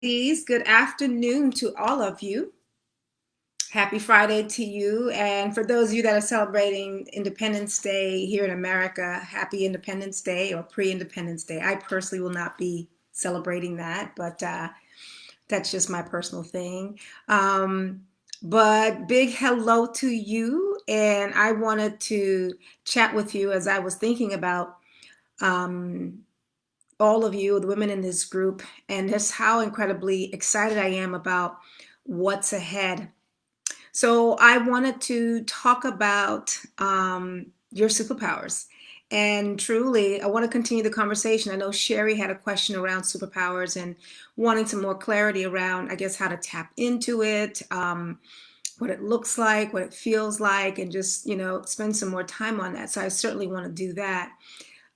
Ladies, good afternoon to all of you. Happy Friday to you. And for those of you that are celebrating Independence Day here in America, happy Independence Day or pre Independence Day. I personally will not be celebrating that, but that's just my personal thing. Um, but big hello to you. And I wanted to chat with you as I was thinking about um, all of you, the women in this group, and just how incredibly excited I am about what's ahead. So, I wanted to talk about your superpowers. And truly, I want to continue the conversation. I know Sherry had a question around superpowers and wanting some more clarity around, I guess, how to tap into it, what it looks like, what it feels like, and just, spend some more time on that. So, I certainly want to do that.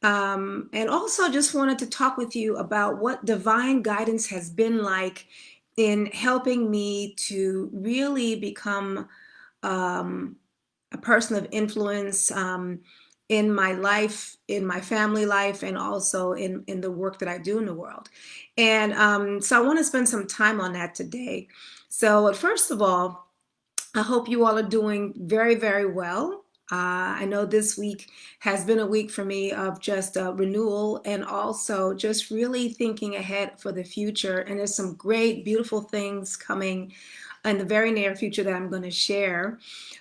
And also just wanted to talk with you about what divine guidance has been like in helping me to really become um, a person of influence in my life, in my family life, and also in the work that I do in the world. And so I want to spend some time on that today. So, first of all, I hope you all are doing very, very well. I know this week has been a week for me of just renewal and also just really thinking ahead for the future. And there's some great, beautiful things coming in the very near future that I'm going to share.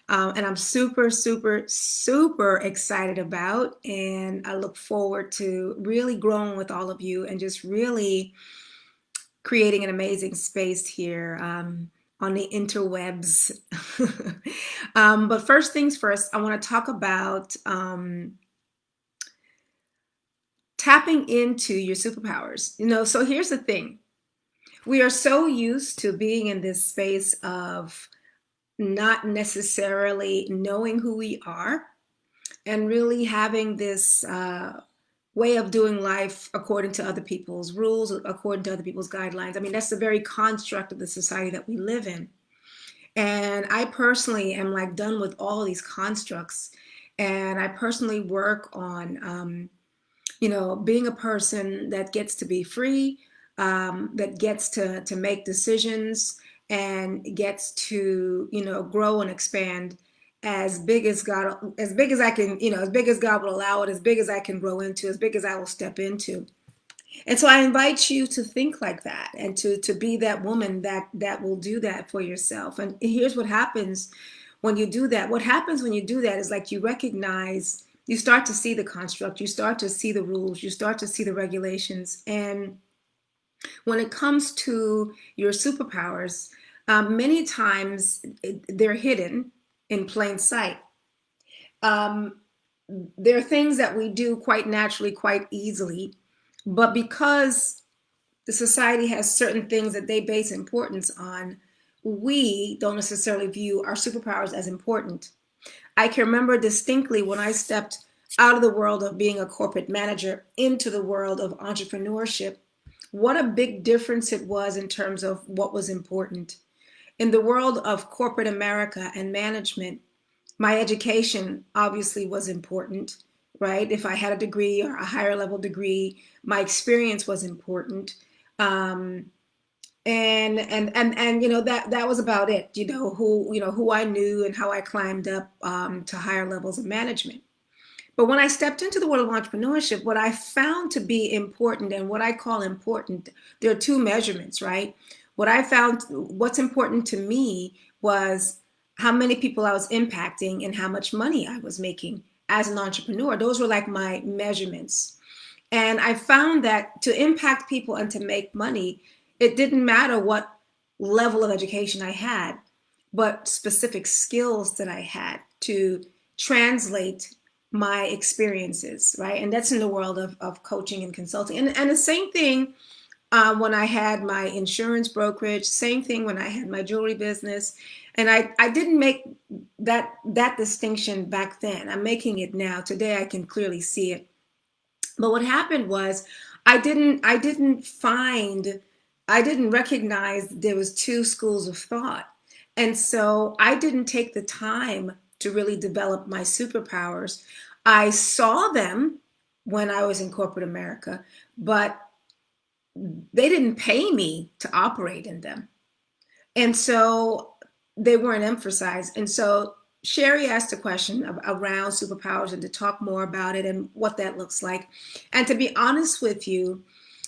And I'm super, super, super excited about. And I look forward to really growing with all of you and just really creating an amazing space here on the interwebs. But first things first, I want to talk about tapping into your superpowers. So here's the thing. We are so used to being in this space of not necessarily knowing who we are and really having this way of doing life according to other people's rules, according to other people's guidelines. I mean, that's the very construct of the society that we live in. And I personally am like done with all these constructs. And I personally work on, being a person that gets to be free, that gets to make decisions and gets to, grow and expand as big as God, as big as I can, as big as God will allow it, as big as I can grow into, as big as I will step into. And so I invite you to think like that and to be that woman that will do that for yourself. And here's what happens when you do that. What happens when you do that is like you recognize, you start to see the construct, you start to see the rules, you start to see the regulations. And when it comes to your superpowers, many times they're hidden in plain sight. Um, there are things that we do quite naturally, quite easily, but because the society has certain things that they base importance on, we don't necessarily view our superpowers as important. I can remember distinctly when I stepped out of the world of being a corporate manager into the world of entrepreneurship, what a big difference it was in terms of what was important. In the world of corporate America and management, my education obviously was important, right? If I had a degree or a higher level degree, my experience was important. Um, and that was about it. Who I knew and how I climbed up to higher levels of management. But when I stepped into the world of entrepreneurship, what I found to be important and what I call important, there are two measurements, right? What I found, what's important to me was how many people I was impacting and how much money I was making as an entrepreneur. Those were like my measurements. And I found that to impact people and to make money, it didn't matter what level of education I had, but specific skills that I had to translate my experiences, right? And that's in the world of coaching and consulting. And the same thing when I had my insurance brokerage, same thing when I had my jewelry business. And I didn't make that distinction back then. I'm making it now. Today I can clearly see it. But what happened was I didn't recognize there was two schools of thought. And so I didn't take the time to really develop my superpowers. I saw them when I was in corporate America, but they didn't pay me to operate in them. And so they weren't emphasized. And so Sherry asked a question around superpowers and to talk more about it and what that looks like. And to be honest with you,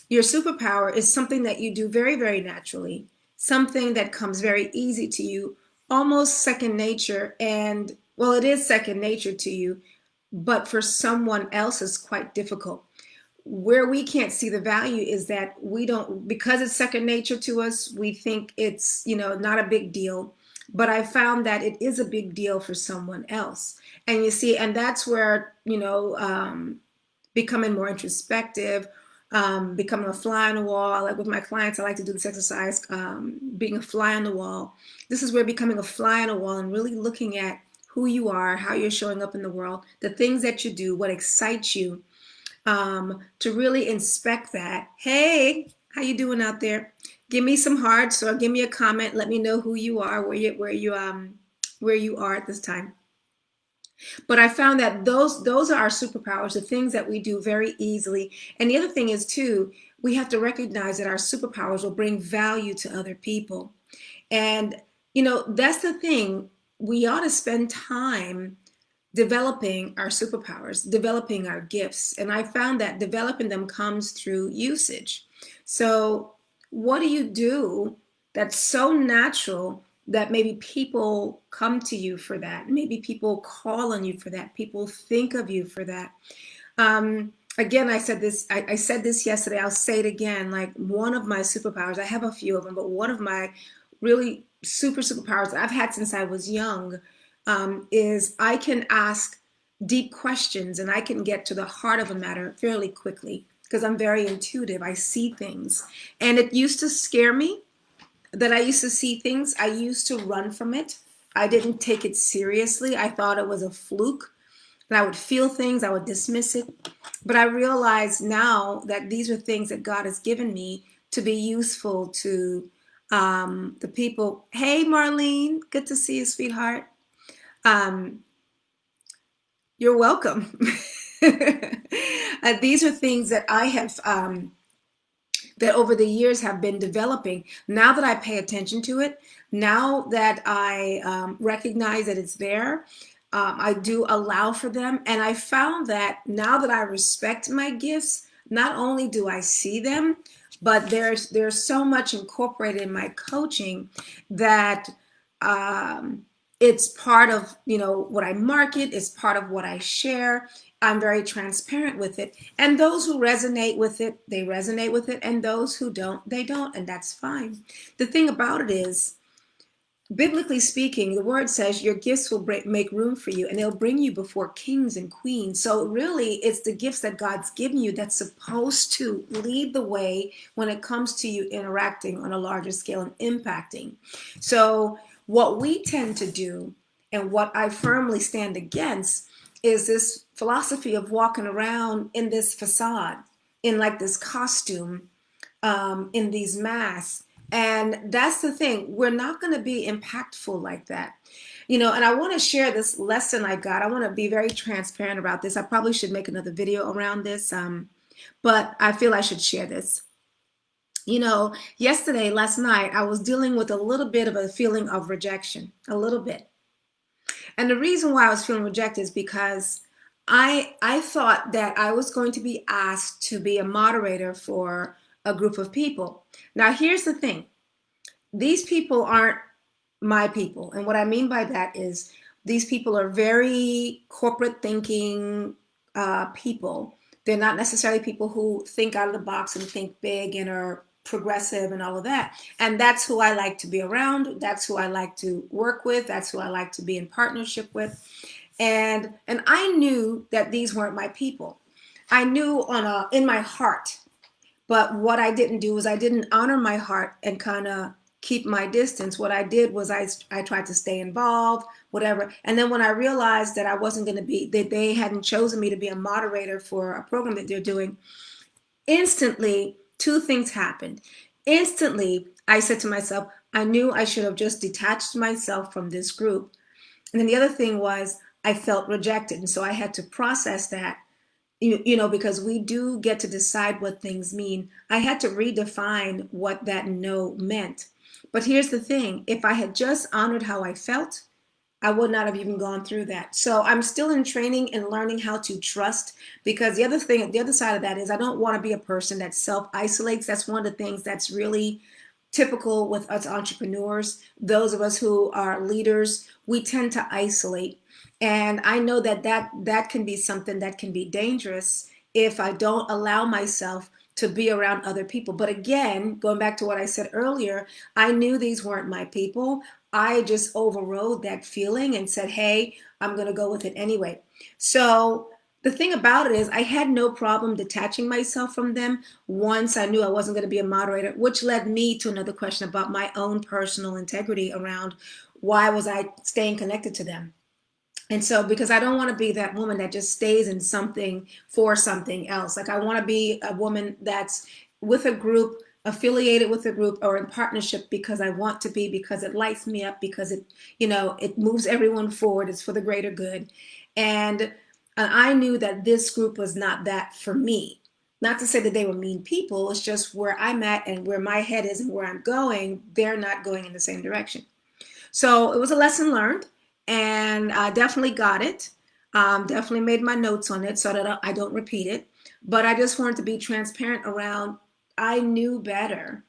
your superpower is something that you do very, very naturally, something that comes very easy to you, almost second nature. And well, it is second nature to you, but for someone else, it's quite difficult. Where we can't see the value is that we don't, because it's second nature to us, we think it's, not a big deal. But I found that it is a big deal for someone else. And you see, and that's where, becoming more introspective, becoming a fly on the wall. Like with my clients, I like to do this exercise, being a fly on the wall. This is where becoming a fly on the wall and really looking at who you are, how you're showing up in the world, the things that you do, what excites you, to really inspect that. Hey, how you doing out there? Give me some hearts or give me a comment. Let me know who you are, where you are at this time. But I found that those are our superpowers, the things that we do very easily. And the other thing is too, we have to recognize that our superpowers will bring value to other people. And that's the thing. We ought to spend time developing our superpowers, developing our gifts. And I found that developing them comes through usage. So, what do you do that's so natural that maybe people come to you for that? Maybe people call on you for that. People think of you for that. Again, I said this. I said this yesterday. I'll say it again. Like one of my superpowers. I have a few of them, but one of my really superpowers that I've had since I was young is I can ask deep questions and I can get to the heart of a matter fairly quickly because I'm very intuitive. I see things. And it used to scare me that I used to see things. I used to run from it. I didn't take it seriously. I thought it was a fluke. And I would feel things, I would dismiss it. But I realize now that these are things that God has given me to be useful to the people. Hey, Marlene, good to see you, sweetheart. Um, you're welcome. These are things that I have, that over the years have been developing. Now that I pay attention to it, now that I recognize that it's there, I do allow for them. And I found that now that I respect my gifts, not only do I see them, but there's so much incorporated in my coaching that it's part of what I market, it's part of what I share. I'm very transparent with it. And those who resonate with it, they resonate with it. And those who don't, they don't. And that's fine. The thing about it is, biblically speaking, the word says your gifts will make room for you and they'll bring you before kings and queens. So really, it's the gifts that God's given you that's supposed to lead the way when it comes to you interacting on a larger scale and impacting. So what we tend to do and what I firmly stand against is this philosophy of walking around in this facade, in like this costume, in these masks. And that's the thing. We're not going to be impactful like that. And I want to share this lesson I got. I want to be very transparent about this. I probably should make another video around this, but I feel I should share this. Last night, I was dealing with a little bit of a feeling of rejection, a little bit. And the reason why I was feeling rejected is because I thought that I was going to be asked to be a moderator for a group of people. Now, here's the thing. These people aren't my people. And what I mean by that is these people are very corporate thinking people. They're not necessarily people who think out of the box and think big and are progressive and all of that. And that's who I like to be around. That's who I like to work with. That's who I like to be in partnership with. And I knew that these weren't my people. I knew in my heart. But what I didn't do was I didn't honor my heart and kind of keep my distance. What I did was I tried to stay involved, whatever. And then when I realized that I wasn't going to be, that they hadn't chosen me to be a moderator for a program that they're doing, instantly, two things happened. Instantly, I said to myself, I knew I should have just detached myself from this group. And then the other thing was I felt rejected. And so I had to process that, because we do get to decide what things mean. I had to redefine what that no meant. But here's the thing, if I had just honored how I felt, I would not have even gone through that. So I'm still in training and learning how to trust, because the other side of that is I don't want to be a person that self isolates. That's one of the things that's really typical with us entrepreneurs. Those of us who are leaders, we tend to isolate. And I know that can be something that can be dangerous if I don't allow myself to be around other people. But again, going back to what I said earlier, I knew these weren't my people. I just overrode that feeling and said, hey, I'm going to go with it anyway. So the thing about it is, I had no problem detaching myself from them once I knew I wasn't going to be a moderator, which led me to another question about my own personal integrity around why was I staying connected to them. And so, because I don't want to be that woman that just stays in something for something else. Like, I want to be a woman that's with a group, affiliated with a group, or in partnership because I want to be, because it lights me up, because it moves everyone forward. It's for the greater good. And I knew that this group was not that for me. Not to say that they were mean people, it's just where I'm at and where my head is and where I'm going, they're not going in the same direction. So it was a lesson learned, and I definitely got it. Definitely made my notes on it so that I don't repeat it. But I just wanted to be transparent around I knew better,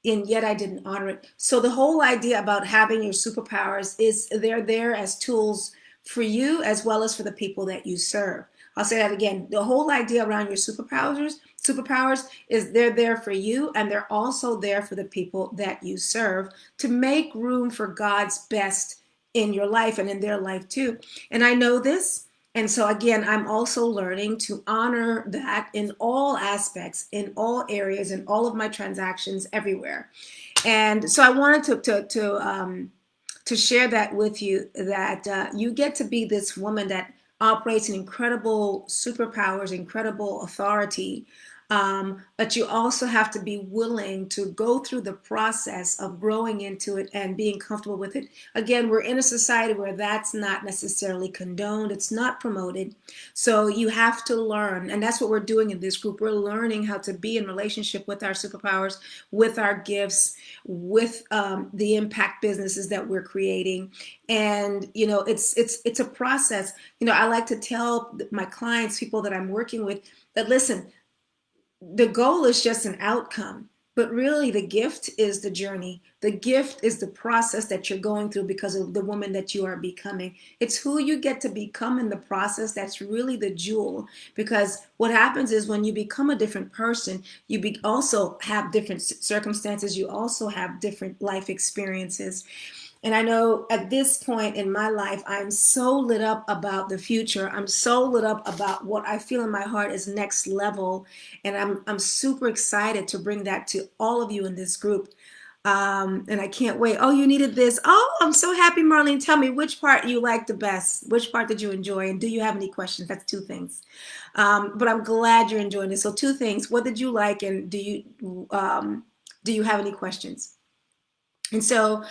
and yet I didn't honor it. So the whole idea about having your superpowers is they're there as tools for you as well as for the people that you serve. I'll say that again. The whole idea around your superpowers is they're there for you, and they're also there for the people that you serve to make room for God's best in your life and in their life too. And I know this. And so again, I'm also learning to honor that in all aspects, in all areas, in all of my transactions, everywhere. And so I wanted to share that with you, that you get to be this woman that operates in incredible superpowers, incredible authority. But you also have to be willing to go through the process of growing into it and being comfortable with it. Again, we're in a society where that's not necessarily condoned, it's not promoted. So you have to learn, and that's what we're doing in this group. We're learning how to be in relationship with our superpowers, with our gifts, with the impact businesses that we're creating. And it's a process. I like to tell my clients, people that I'm working with, that listen, the goal is just an outcome, but really the gift is the journey. The gift is the process that you're going through because of the woman that you are becoming. It's who you get to become in the process that's really the jewel. Because what happens is when you become a different person, also have different circumstances, you also have different life experiences. And I know at this point in my life, I'm so lit up about the future. I'm so lit up about what I feel in my heart is next level. And I'm super excited to bring that to all of you in this group. And I can't wait. Oh, you needed this. Oh, I'm so happy, Marlene. Tell me which part you liked the best. Which part did you enjoy? And do you have any questions? That's two things. But I'm glad you're enjoying this. So two things. What did you like? And do you have any questions? And so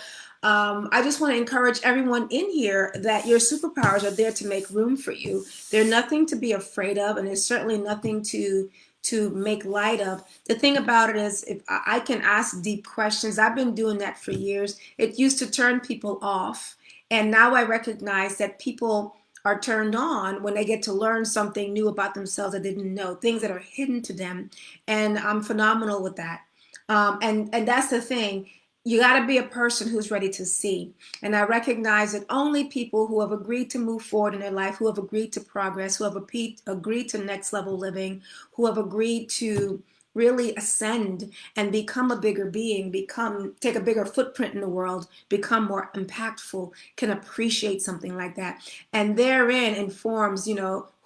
I just want to encourage everyone in here that your superpowers are there to make room for you. They're nothing to be afraid of, and there's certainly nothing to make light of. The thing about it is, if I can ask deep questions, I've been doing that for years. It used to turn people off, and now I recognize that people are turned on when they get to learn something new about themselves that they didn't know, things that are hidden to them, and I'm phenomenal with that. And that's the thing. You got to be a person who's ready to see. And I recognize that only people who have agreed to move forward in their life, who have agreed to progress, who have agreed to next level living, who have agreed to really ascend and become a bigger being, take a bigger footprint in the world, become more impactful, can appreciate something like that. And therein informs,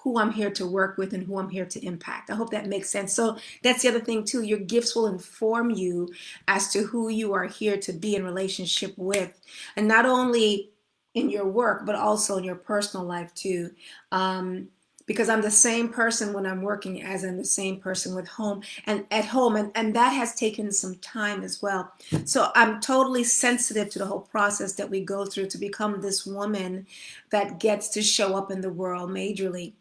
who I'm here to work with and who I'm here to impact. I hope that makes sense. So that's the other thing too. Your gifts will inform you as to who you are here to be in relationship with, and not only in your work, but also in your personal life too. Because I'm the same person when I'm working as I'm the same person with home and at home. And that has taken some time as well. So I'm totally sensitive to the whole process that we go through to become this woman that gets to show up in the world majorly.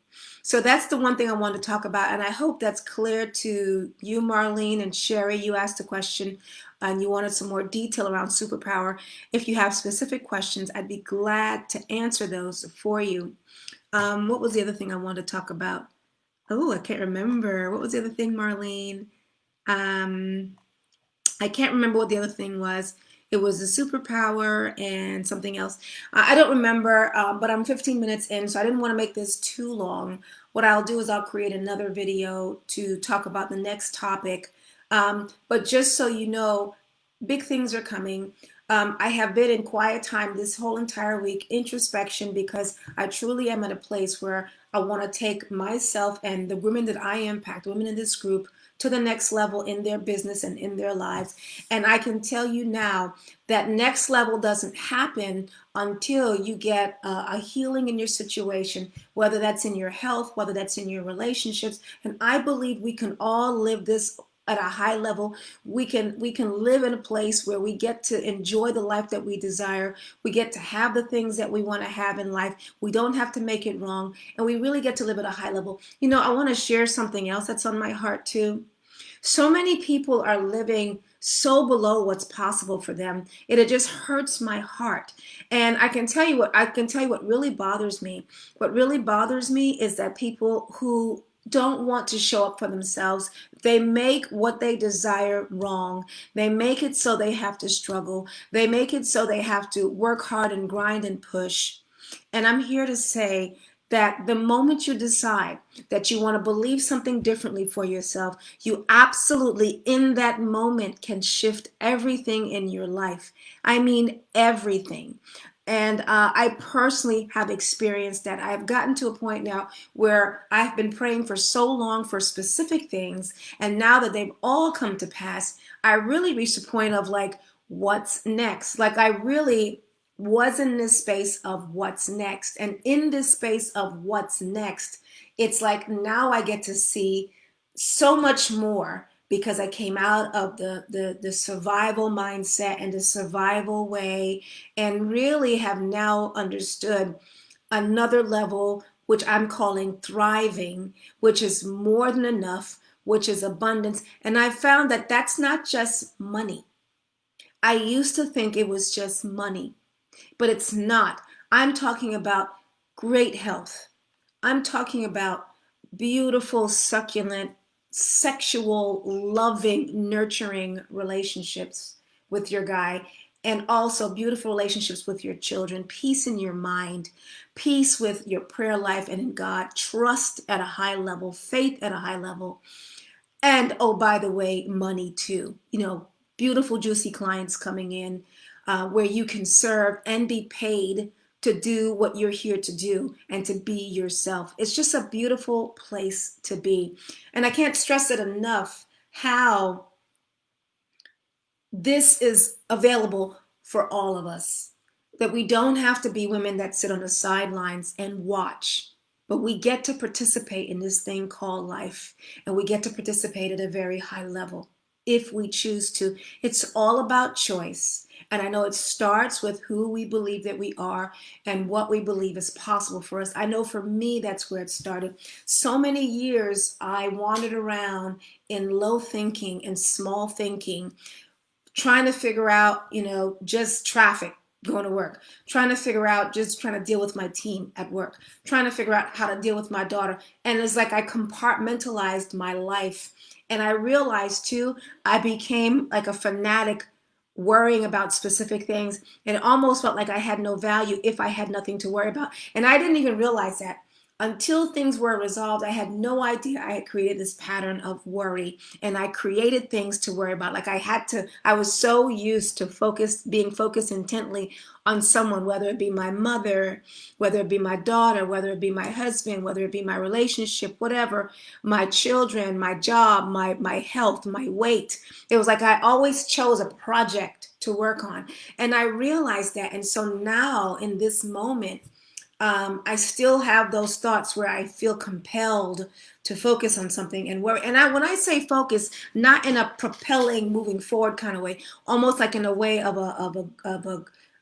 So that's the one thing I want to talk about. And I hope that's clear to you, Marlene and Sherry. You asked a question and you wanted some more detail around superpower. If you have specific questions, I'd be glad to answer those for you. What was the other thing I wanted to talk about? Oh, I can't remember. What was the other thing, Marlene? Um, I can't remember what the other thing was. It was a superpower and something else. I don't remember, but I'm 15 minutes in, so I didn't want to make this too long. What I'll do is I'll create another video to talk about the next topic. But just so you know, big things are coming. I have been in quiet time this whole entire week, introspection, because I truly am at a place where I want to take myself and the women that I impact, women in this group, to the next level in their business and in their lives. And I can tell you now that next level doesn't happen until you get a healing in your situation, whether that's in your health, whether that's in your relationships. And I believe we can all live this at a high level. We can live in a place where we get to enjoy the life that we desire. We get to have the things that we want to have in life. We don't have to make it wrong, and we really get to live at a high level. I want to share something else that's on my heart too. So many people are living so below what's possible for them. It just hurts my heart. And I can tell you what really bothers me. What really bothers me is that people who don't want to show up for themselves, they make what they desire wrong. They make it so they have to struggle. They make it so they have to work hard and grind and push. And I'm here to say that the moment you decide that you want to believe something differently for yourself, you absolutely, in that moment, can shift everything in your life. I mean, everything. And I personally have experienced that. I've gotten to a point now where I've been praying for so long for specific things. And now that they've all come to pass, I really reached a point of like, what's next? Like, I really was in this space of what's next. And in this space of what's next, it's like now I get to see so much more because I came out of the survival mindset and the survival way and really have now understood another level, which I'm calling thriving, which is more than enough, which is abundance. And I found that that's not just money. I used to think it was just money, but it's not. I'm talking about great health. I'm talking about beautiful, succulent, sexual, loving, nurturing relationships with your guy, and also beautiful relationships with your children, peace in your mind, peace with your prayer life and in God, trust at a high level, faith at a high level, and oh, by the way, money too. Beautiful, juicy clients coming in where you can serve and be paid to do what you're here to do and to be yourself. It's just a beautiful place to be. And I can't stress it enough how this is available for all of us. That we don't have to be women that sit on the sidelines and watch, but we get to participate in this thing called life, and we get to participate at a very high level if we choose to. It's all about choice. And I know it starts with who we believe that we are and what we believe is possible for us. I know for me, that's where it started. So many years I wandered around in low thinking and small thinking, trying to figure out, just traffic going to work, trying to figure out, just trying to deal with my team at work, trying to figure out how to deal with my daughter. And it's like I compartmentalized my life. And I realized too, I became like a fanatic worrying about specific things. And it almost felt like I had no value if I had nothing to worry about. And I didn't even realize that. Until things were resolved, I had no idea I had created this pattern of worry, and I created things to worry about. Like I was so used to being focused intently on someone, whether it be my mother, whether it be my daughter, whether it be my husband, whether it be my relationship, whatever, my children, my job, my health, my weight. It was like I always chose a project to work on. And I realized that. And so now in this moment, I still have those thoughts where I feel compelled to focus on something and worry. And when I say focus, not in a propelling, moving forward kind of way, almost like in a way of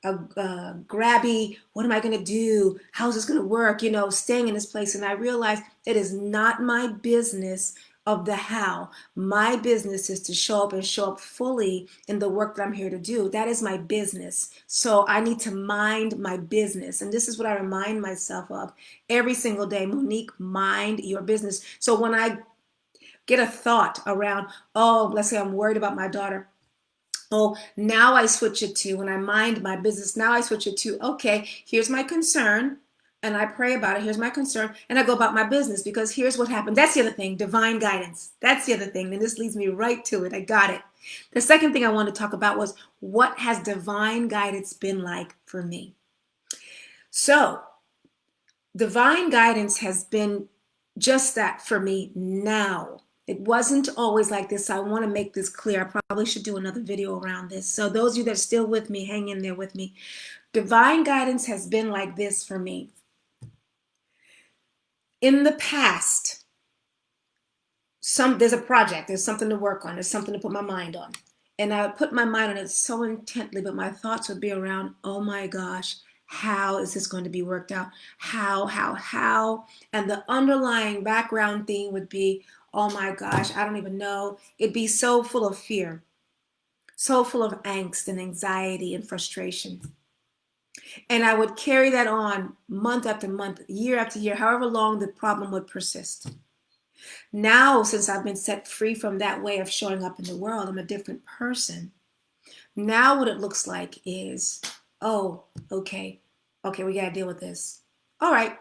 grabby, what am I going to do? How's this going to work? Staying in this place. And I realized it is not my business of the how. My business is to show up and show up fully in the work that I'm here to do. That is my business. So I need to mind my business. And this is what I remind myself of every single day. Monique, mind your business. So when I get a thought around, oh, let's say I'm worried about my daughter. Oh, now I switch it to, when I mind my business, now I switch it to, okay, here's my concern. And I pray about it. Here's my concern. And I go about my business, because here's what happened. That's the other thing, divine guidance. That's the other thing. And this leads me right to it. I got it. The second thing I want to talk about was, what has divine guidance been like for me? So divine guidance has been just that for me now. It wasn't always like this. So I want to make this clear. I probably should do another video around this. So those of you that are still with me, hang in there with me. Divine guidance has been like this for me. In the past, there's a project, there's something to work on, there's something to put my mind on. And I would put my mind on it so intently, but my thoughts would be around, oh my gosh, how is this going to be worked out? How? And the underlying background theme would be, oh my gosh, I don't even know. It'd be so full of fear, so full of angst and anxiety and frustration. And I would carry that on month after month, year after year, however long the problem would persist. Now, since I've been set free from that way of showing up in the world, I'm a different person. Now what it looks like is, oh, okay, we got to deal with this. All right.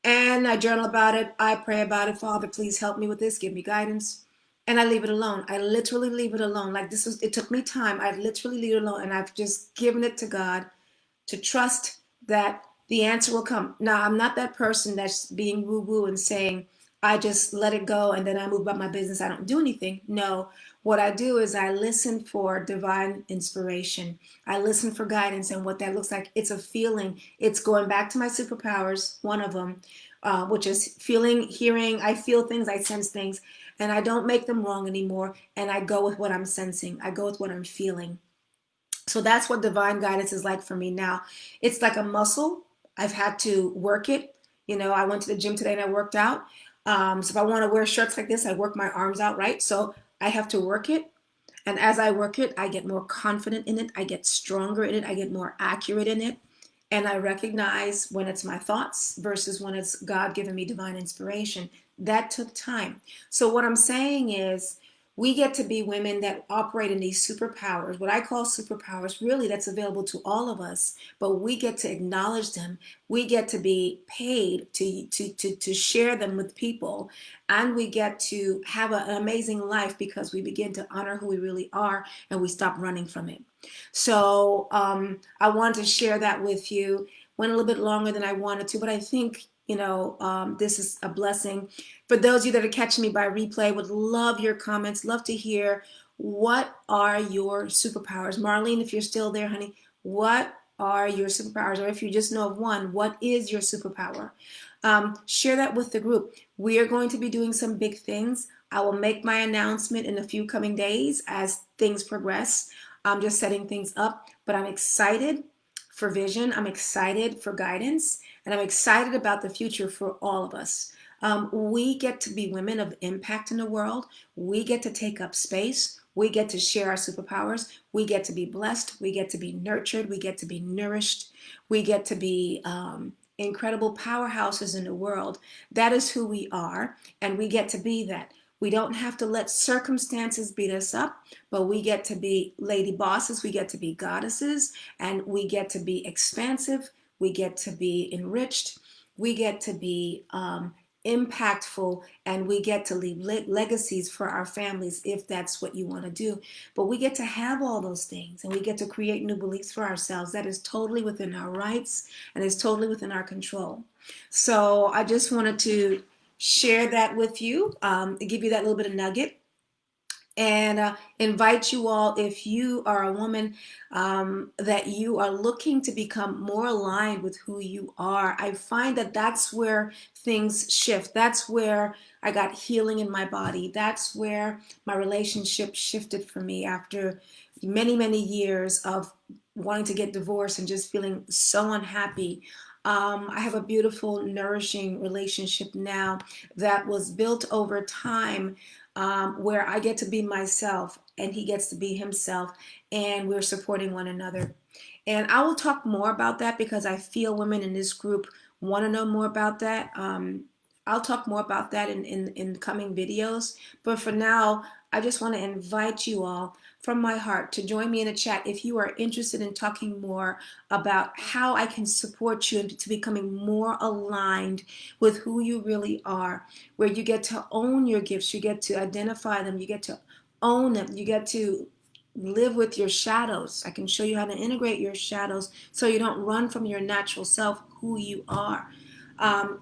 And I journal about it. I pray about it. Father, please help me with this. Give me guidance. And I leave it alone. I literally leave it alone. Like it took me time. I literally leave it alone. And I've just given it to God to trust that the answer will come. Now, I'm not that person that's being woo-woo and saying, I just let it go and then I move about my business. I don't do anything. No, what I do is I listen for divine inspiration. I listen for guidance, and what that looks like. It's a feeling. It's going back to my superpowers, one of them, which is feeling, hearing. I feel things, I sense things, and I don't make them wrong anymore. And I go with what I'm sensing. I go with what I'm feeling. So that's what divine guidance is like for me now. It's like a muscle. I've had to work it. I went to the gym today and I worked out. So if I want to wear shirts like this, I work my arms out, right? So I have to work it. And as I work it, I get more confident in it. I get stronger in it. I get more accurate in it. And I recognize when it's my thoughts versus when it's God giving me divine inspiration. That took time. So what I'm saying is, we get to be women that operate in these superpowers, what I call superpowers, really that's available to all of us, but we get to acknowledge them. We get to be paid to share them with people, and we get to have an amazing life because we begin to honor who we really are and we stop running from it. So I wanted to share that with you. Went a little bit longer than I wanted to, but I think this is a blessing. For those of you that are catching me by replay, would love your comments, love to hear, what are your superpowers? Marlene, if you're still there, honey, what are your superpowers? Or if you just know of one, what is your superpower? Share that with the group. We are going to be doing some big things. I will make my announcement in a few coming days as things progress. I'm just setting things up, but I'm excited for vision. I'm excited for guidance, and I'm excited about the future for all of us. We get to be women of impact in the world. We get to take up space. We get to share our superpowers. We get to be blessed. We get to be nurtured. We get to be nourished. We get to be incredible powerhouses in the world. That is who we are, and we get to be that. We don't have to let circumstances beat us up, but we get to be lady bosses. We get to be goddesses, and we get to be expansive. We get to be enriched. We get to be impactful, and we get to leave legacies for our families if that's what you want to do. But we get to have all those things, and we get to create new beliefs for ourselves. That is totally within our rights and is totally within our control. So I just wanted to share that with you, give you that little bit of nugget, and invite you all, if you are a woman that you are looking to become more aligned with who you are. I find that that's where things shift. That's where I got healing in my body. That's where my relationship shifted for me after many, many years of wanting to get divorced and just feeling so unhappy. I have a beautiful, nourishing relationship now that was built over time, where I get to be myself and he gets to be himself, and we're supporting one another. And I will talk more about that because I feel women in this group want to know more about that. I'll talk more about that in coming videos. But for now, I just want to invite you all from my heart to join me in a chat if you are interested in talking more about how I can support you into becoming more aligned with who you really are, where you get to own your gifts, you get to identify them, you get to own them, you get to live with your shadows. I can show you how to integrate your shadows so you don't run from your natural self, who you are.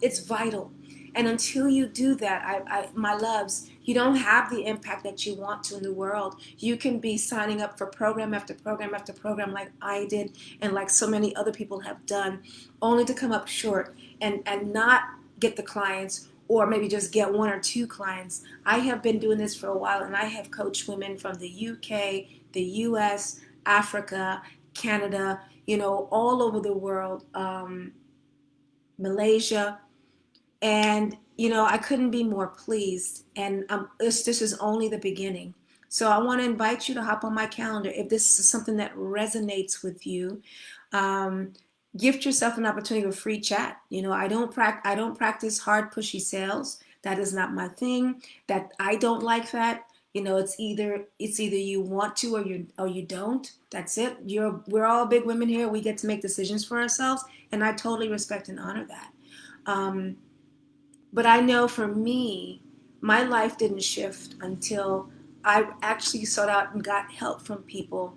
It's vital. And until you do that, my loves, you don't have the impact that you want to in the world. You can be signing up for program after program after program like I did and like so many other people have done, only to come up short and not get the clients, or maybe just get one or two clients. I have been doing this for a while, and I have coached women from the UK, the US, Africa, Canada, all over the world, Malaysia. And, I couldn't be more pleased. And this is only the beginning. So I want to invite you to hop on my calendar if this is something that resonates with you. Um, Gift yourself an opportunity of a free chat. I don't practice hard pushy sales. That is not my thing. That I don't like that. It's either you want to or you don't. That's it. We're all big women here. We get to make decisions for ourselves, and I totally respect and honor that. Um, but I know for me, my life didn't shift until I actually sought out and got help from people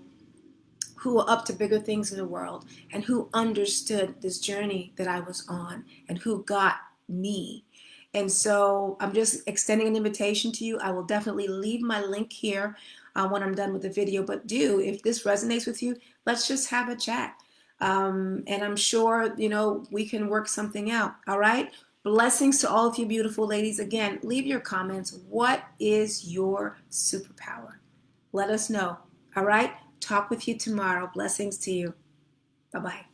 who were up to bigger things in the world and who understood this journey that I was on and who got me. And so I'm just extending an invitation to you. I will definitely leave my link here when I'm done with the video. But if this resonates with you, let's just have a chat. And I'm sure, we can work something out. All right. Blessings to all of you beautiful ladies. Again, leave your comments. What is your superpower? Let us know. All right. Talk with you tomorrow. Blessings to you. Bye-bye.